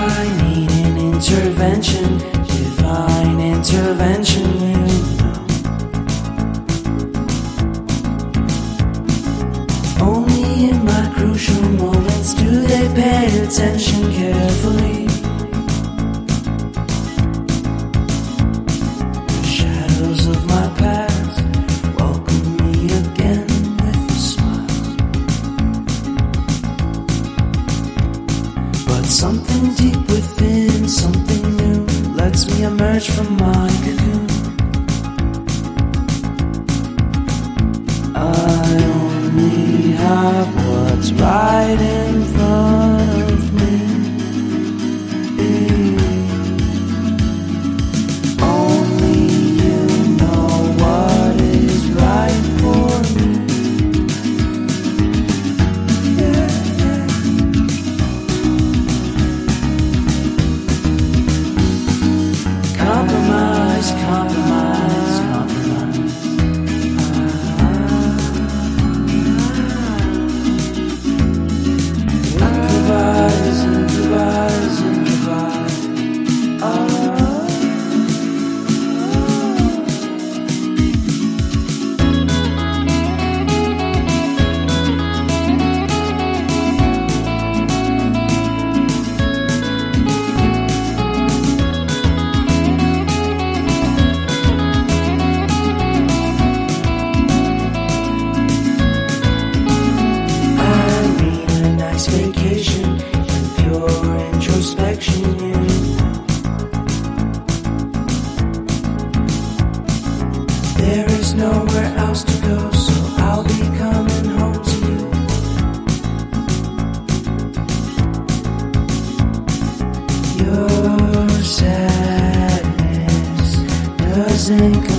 I need an intervention, divine intervention, you know. Only in my crucial moments do they pay attention carefully. The shadows of my past welcome me again with a smile. But something deep within, something new, lets me emerge from my cocoon. I only have what's right in front of me. Only you know what is right for me. Compromise, compromise, compromise. Improvise, improvise, improvise. Vacation and pure introspection, you know. There is nowhere else to go, so I'll be coming home to you. Your sadness doesn't come